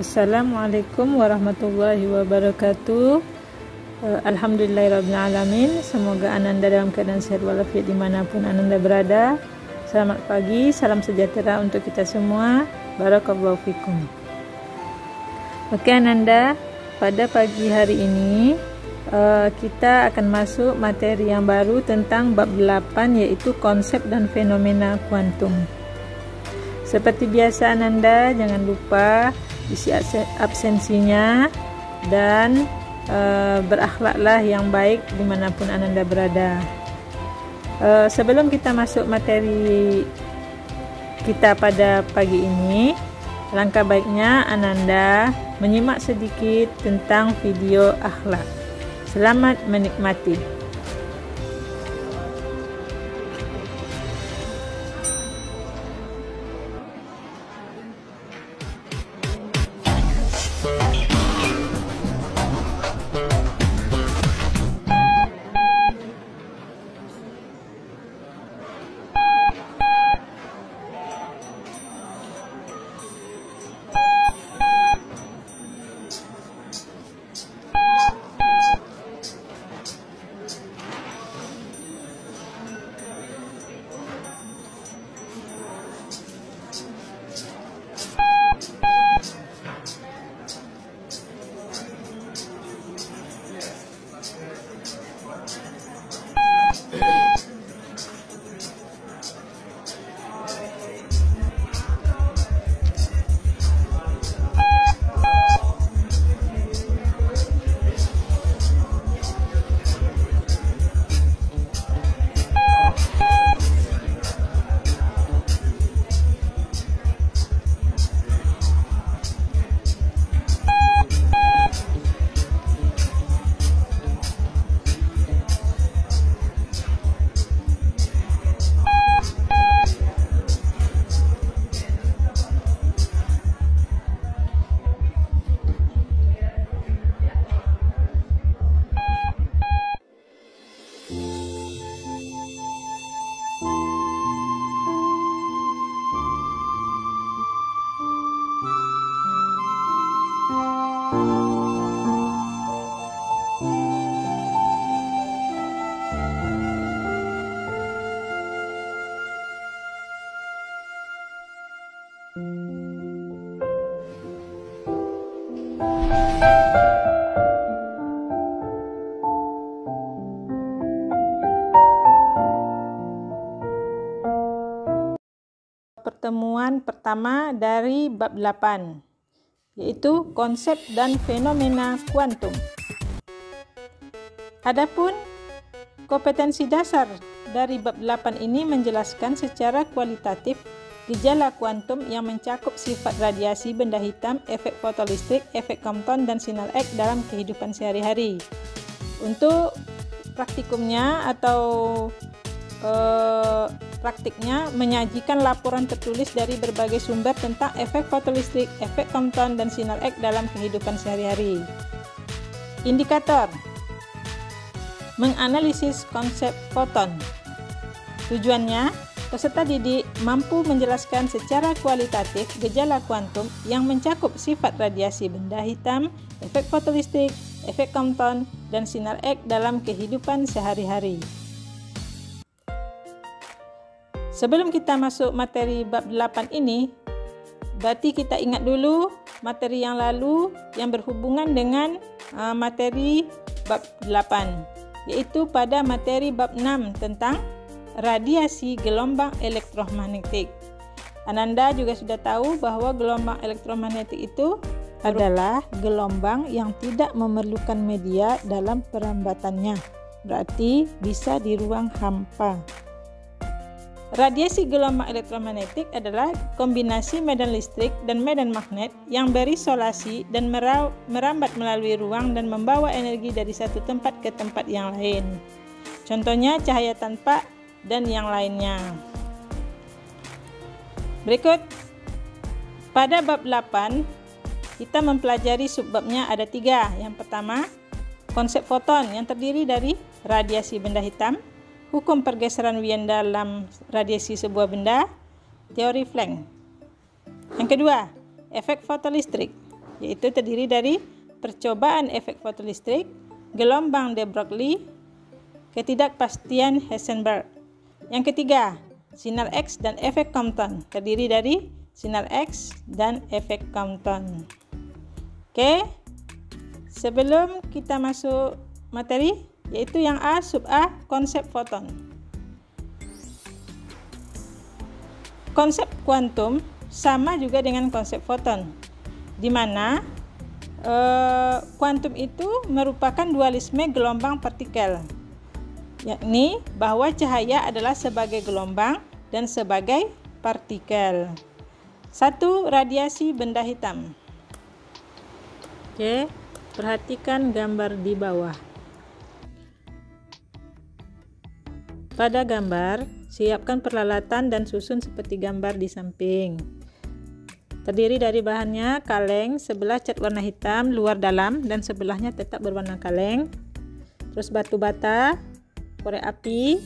Assalamualaikum warahmatullahi wabarakatuh. Alhamdulillahirrabbilalamin. Semoga Ananda dalam keadaan sehat walafiat dimanapun Ananda berada. Selamat pagi, salam sejahtera untuk kita semua. Barakallahu fikum. Oke Ananda, pada pagi hari ini kita akan masuk materi yang baru tentang bab 8, yaitu konsep dan fenomena kuantum. Seperti biasa Ananda, jangan lupa isi absensinya dan berakhlaklah yang baik dimanapun Ananda berada. Sebelum kita masuk materi kita pada pagi ini, langkah baiknya Ananda menyimak sedikit tentang video akhlak. Selamat menikmati. Pertemuan pertama dari bab 8, yaitu konsep dan fenomena kuantum. Adapun kompetensi dasar dari bab 8 ini menjelaskan secara kualitatif gejala kuantum yang mencakup sifat radiasi benda hitam, efek fotolistrik, efek Compton, dan sinar X dalam kehidupan sehari-hari. Untuk praktikumnya atau praktiknya menyajikan laporan tertulis dari berbagai sumber tentang efek fotolistrik, efek Compton, dan sinar X dalam kehidupan sehari-hari. Indikator menganalisis konsep foton. Tujuannya, peserta didik mampu menjelaskan secara kualitatif gejala kuantum yang mencakup sifat radiasi benda hitam, efek fotolistrik, efek Compton, dan sinar X dalam kehidupan sehari-hari. Sebelum kita masuk materi bab 8 ini, berarti kita ingat dulu materi yang lalu yang berhubungan dengan materi bab 8, yaitu pada materi bab 6 tentang radiasi gelombang elektromagnetik. Ananda juga sudah tahu bahwa gelombang elektromagnetik itu adalah gelombang yang tidak memerlukan media dalam perambatannya, berarti bisa di ruang hampa. Radiasi gelombang elektromagnetik adalah kombinasi medan listrik dan medan magnet yang berisolasi dan merambat melalui ruang dan membawa energi dari satu tempat ke tempat yang lain. Contohnya cahaya tanpa dan yang lainnya. Berikut, pada bab 8 kita mempelajari subbabnya ada 3. Yang pertama, konsep foton yang terdiri dari radiasi benda hitam, hukum pergeseran Wien dalam radiasi sebuah benda, teori Planck. Yang kedua, efek fotolistrik, yaitu terdiri dari percobaan efek fotolistrik, gelombang de Broglie, ketidakpastian Heisenberg. Yang ketiga, sinar X dan efek Compton, terdiri dari sinar X dan efek Compton. Oke, sebelum kita masuk materi, yaitu yang A sub A, konsep foton. Konsep kuantum sama juga dengan konsep foton, di mana kuantum itu merupakan dualisme gelombang partikel, yakni bahwa cahaya adalah sebagai gelombang dan sebagai partikel. 1. Radiasi benda hitam. Oke, perhatikan gambar di bawah. Pada gambar, siapkan peralatan dan susun seperti gambar di samping. Terdiri dari bahannya kaleng, sebelah cat warna hitam, luar dalam, dan sebelahnya tetap berwarna kaleng. Terus batu bata, korek api,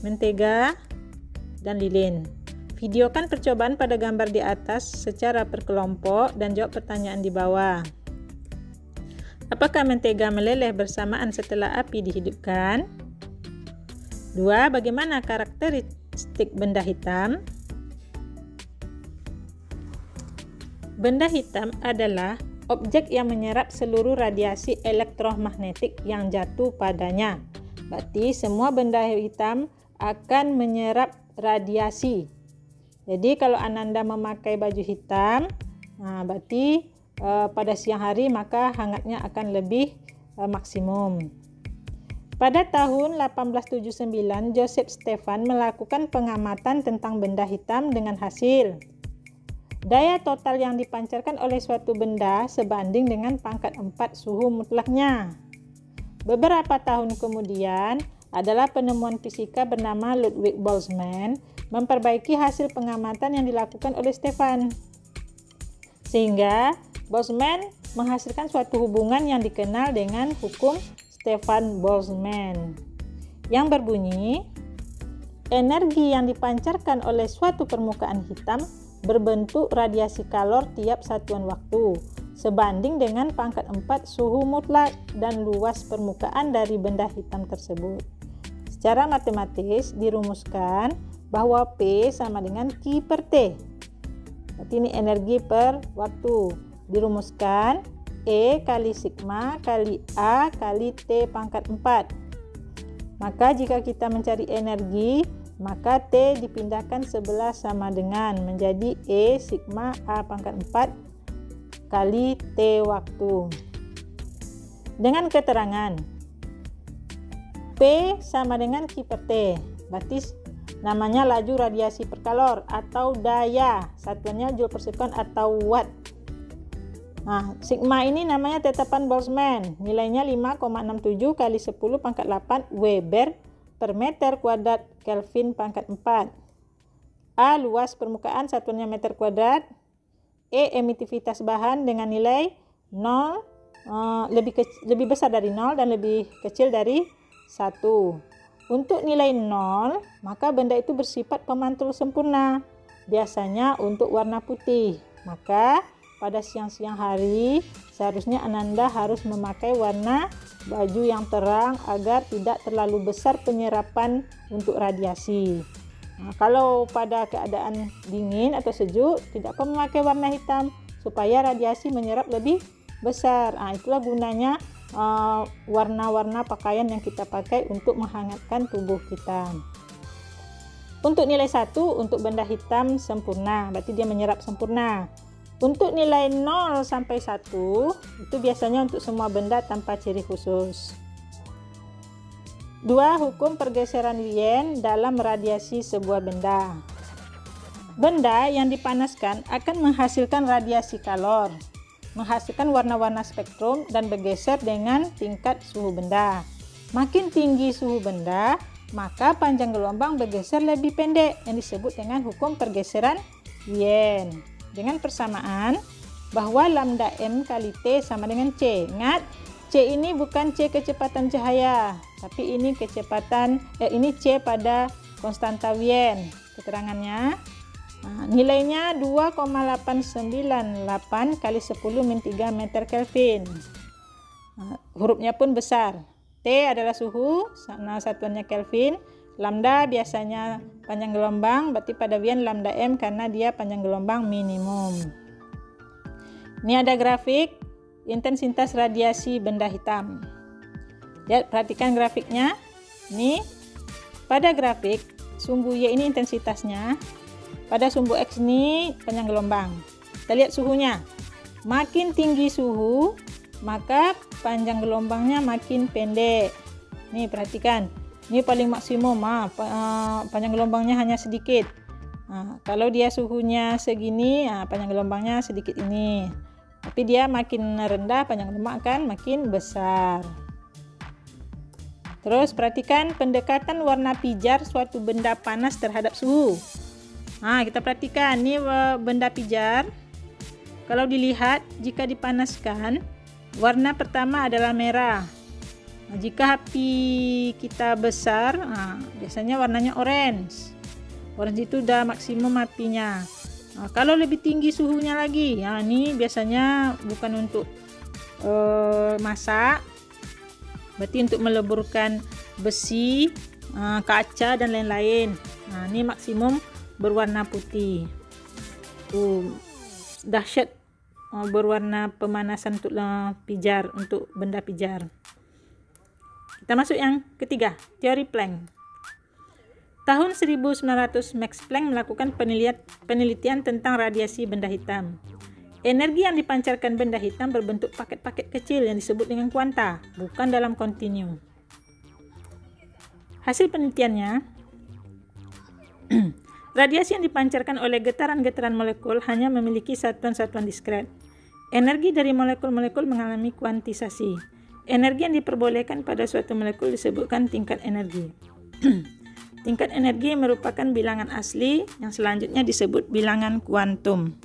mentega, dan lilin. Videokan percobaan pada gambar di atas secara berkelompok dan jawab pertanyaan di bawah. Apakah mentega meleleh bersamaan setelah api dihidupkan? 2. Bagaimana karakteristik benda hitam? Benda hitam adalah objek yang menyerap seluruh radiasi elektromagnetik yang jatuh padanya. Berarti semua benda hitam akan menyerap radiasi. Jadi kalau Ananda memakai baju hitam, berarti pada siang hari maka hangatnya akan lebih maksimum. Pada tahun 1879, Joseph Stefan melakukan pengamatan tentang benda hitam dengan hasil daya total yang dipancarkan oleh suatu benda sebanding dengan pangkat 4 suhu mutlaknya. Beberapa tahun kemudian adalah penemuan fisika bernama Ludwig Boltzmann memperbaiki hasil pengamatan yang dilakukan oleh Stefan. Sehingga Boltzmann menghasilkan suatu hubungan yang dikenal dengan hukum Stefan-Boltzmann yang berbunyi, energi yang dipancarkan oleh suatu permukaan hitam berbentuk radiasi kalor tiap satuan waktu sebanding dengan pangkat 4 suhu mutlak dan luas permukaan dari benda hitam tersebut. Secara matematis dirumuskan bahwa P sama dengan Q per T. Berarti ini energi per waktu. Dirumuskan E kali sigma kali A kali T pangkat 4. Maka jika kita mencari energi, maka T dipindahkan sebelah sama dengan menjadi E sigma A pangkat 4 kali T waktu. Dengan keterangan P sama dengan Q per T, berarti namanya laju radiasi per kalor atau daya, satuannya joule per sekon atau watt. Nah, sigma ini namanya tetapan Boltzmann, nilainya 5,67 kali 10 pangkat 8 Weber per meter kuadrat Kelvin pangkat 4. A luas permukaan satuannya meter kuadrat. E emitivitas bahan dengan nilai 0 lebih besar dari 0 dan lebih kecil dari 1. Untuk nilai 0, maka benda itu bersifat pemantul sempurna. Biasanya untuk warna putih. Maka pada siang-siang hari seharusnya Ananda harus memakai warna baju yang terang agar tidak terlalu besar penyerapan untuk radiasi. Nah, kalau pada keadaan dingin atau sejuk, tidak perlu memakai warna hitam supaya radiasi menyerap lebih besar. Nah, itulah gunanya warna-warna pakaian yang kita pakai untuk menghangatkan tubuh kita. Untuk nilai 1, untuk benda hitam sempurna, berarti dia menyerap sempurna. Untuk nilai 0 sampai 1, itu biasanya untuk semua benda tanpa ciri khusus. 2. Hukum pergeseran Wien dalam radiasi sebuah benda. Benda yang dipanaskan akan menghasilkan radiasi kalor, menghasilkan warna-warna spektrum dan bergeser dengan tingkat suhu benda. Makin tinggi suhu benda, maka panjang gelombang bergeser lebih pendek yang disebut dengan hukum pergeseran Wien. Dengan persamaan bahwa lambda M kali T sama dengan C. Ingat, C ini bukan C kecepatan cahaya, tapi ini C pada konstanta Wien. Keterangannya, Nah, nilainya 2,898 kali 10 min 3 meter Kelvin. Nah, hurufnya pun besar. T adalah suhu, nah satuannya Kelvin. Lambda biasanya panjang gelombang, berarti pada Wien lambda M karena dia panjang gelombang minimum. Ini ada grafik intensitas radiasi benda hitam. Ya, perhatikan grafiknya. Ini pada grafik sumbu Y ini intensitasnya, pada sumbu X ini panjang gelombang. Kita lihat suhunya. Makin tinggi suhu, maka panjang gelombangnya makin pendek. Nih perhatikan. Ini paling maksimum, panjang gelombangnya hanya sedikit. Nah, kalau dia suhunya segini, panjang gelombangnya sedikit ini. Tapi dia makin rendah, panjang gelombang akan makin besar. Terus perhatikan pendekatan warna pijar suatu benda panas terhadap suhu. Nah, kita perhatikan, ini benda pijar. Kalau dilihat, jika dipanaskan, warna pertama adalah merah. Nah, jika api kita besar, biasanya warnanya orange. Orange itu udah maksimum apinya. Nah, kalau lebih tinggi suhunya lagi, ini biasanya bukan untuk masak, berarti untuk meleburkan besi, kaca dan lain-lain. Nah, ini maksimum berwarna putih. Dahsyat berwarna pemanasan untuk pijar, untuk benda pijar. Kita masuk yang ketiga, teori Planck. Tahun 1900 Max Planck melakukan penelitian tentang radiasi benda hitam. Energi yang dipancarkan benda hitam berbentuk paket-paket kecil yang disebut dengan kuanta, bukan dalam kontinu. Hasil penelitiannya, radiasi yang dipancarkan oleh getaran-getaran molekul hanya memiliki satuan-satuan diskret. Energi dari molekul-molekul mengalami kuantisasi. Energi yang diperbolehkan pada suatu molekul disebutkan tingkat energi. Tingkat energi merupakan bilangan asli yang selanjutnya disebut bilangan kuantum.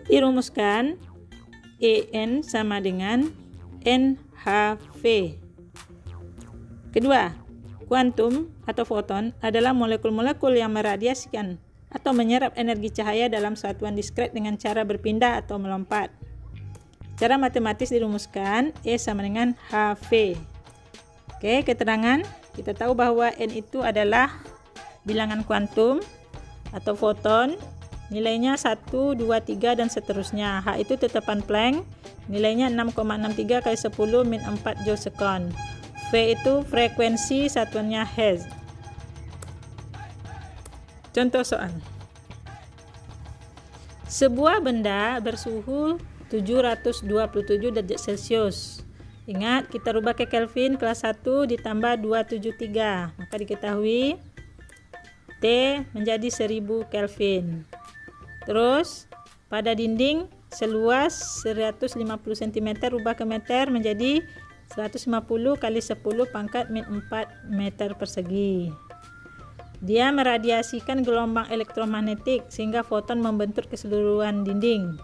Dirumuskan En sama dengan NhV. Kedua, kuantum atau foton adalah molekul-molekul yang meradiasikan atau menyerap energi cahaya dalam satuan diskret dengan cara berpindah atau melompat. Cara matematis dirumuskan E sama dengan HV. Oke, keterangan. Kita tahu bahwa N itu adalah bilangan kuantum atau foton. Nilainya 1, 2, 3 dan seterusnya. H itu tetapan Planck. Nilainya 6,63 kali 10 min 4 joule sekon. V itu frekuensi, satuannya Hertz. Contoh soal. Sebuah benda bersuhu 727 derajat Celcius. Ingat, kita rubah ke Kelvin kelas 1 ditambah 273. Maka diketahui T menjadi 1000 Kelvin. Terus, pada dinding seluas 150 cm rubah ke meter menjadi 150 kali 10 pangkat min 4 meter persegi. Dia meradiasikan gelombang elektromagnetik sehingga foton membentur keseluruhan dinding.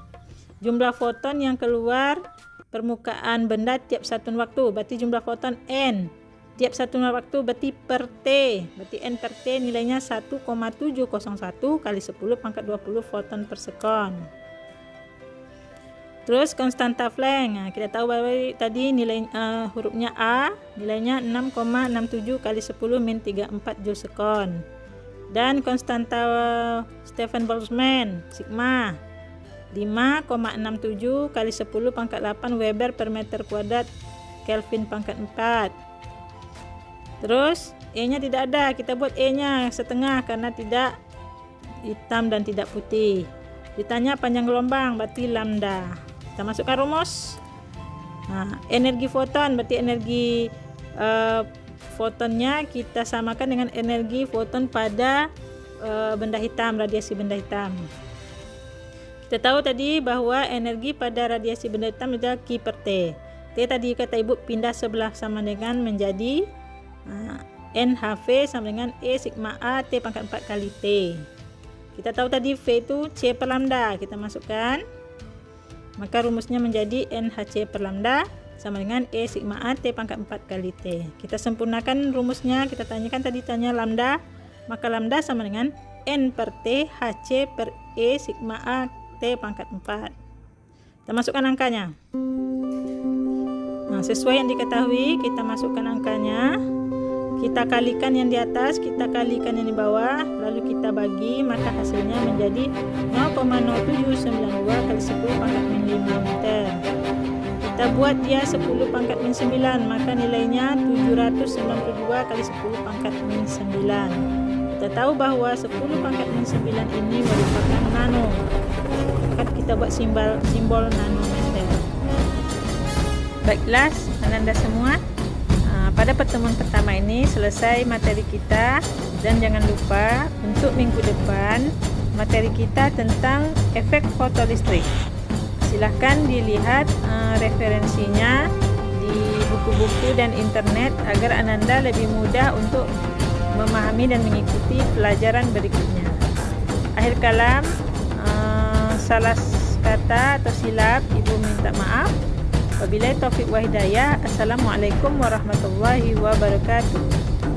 Jumlah foton yang keluar permukaan benda tiap satuan waktu, berarti jumlah foton N. Tiap satuan waktu berarti per T. Berarti N per T nilainya 1,701 kali 10 pangkat 20 foton per sekon. Terus konstanta Planck. Nah, kita tahu bahwa tadi nilai hurufnya A, nilainya 6,67 kali 10 min 34 joule sekon. Dan konstanta Stefan Boltzmann, sigma 5,67 kali 10 pangkat 8 Weber per meter kuadrat Kelvin pangkat 4. Terus E-nya tidak ada, kita buat E-nya setengah karena tidak hitam dan tidak putih. Ditanya panjang gelombang, berarti lambda. Kita masukkan rumus. Nah, energi foton berarti energi fotonnya kita samakan dengan energi foton pada benda hitam, radiasi benda hitam. Kita tahu tadi bahwa energi pada radiasi benda hitam adalah Q per T. T tadi kata ibu pindah sebelah sama dengan menjadi NhV sama dengan E sigma A T pangkat 4 kali T. Kita tahu tadi V itu C per lambda. Kita masukkan. Maka rumusnya menjadi NhC per lambda sama dengan E sigma A T pangkat 4 kali T. Kita sempurnakan rumusnya. Kita tanyakan tadi tanya lambda. maka lambda sama dengan N per T HC per E sigma A T pangkat 4. Kita masukkan angkanya. Nah, sesuai yang diketahui, kita masukkan angkanya. Kita kalikan yang di atas, kita kalikan yang di bawah, lalu kita bagi, maka hasilnya menjadi 0,0792 kali 10 pangkat min 5 meter. Kita buat dia 10 pangkat min 9, maka nilainya 792 kali 10 pangkat min 9. Kita tahu bahwa 10 pangkat min 9 ini merupakan nano. Maka kita buat simbol nanometer. Baiklah, Ananda semua. Pada pertemuan pertama ini selesai materi kita, dan jangan lupa untuk minggu depan materi kita tentang efek fotolistrik. Silahkan dilihat referensinya di buku-buku dan internet agar Ananda lebih mudah untuk memahami dan mengikuti pelajaran berikutnya. Akhir kalam, salah kata atau silap Ibu minta maaf. Wabillahi taufiq wa hidayah. Assalamualaikum warahmatullahi wabarakatuh.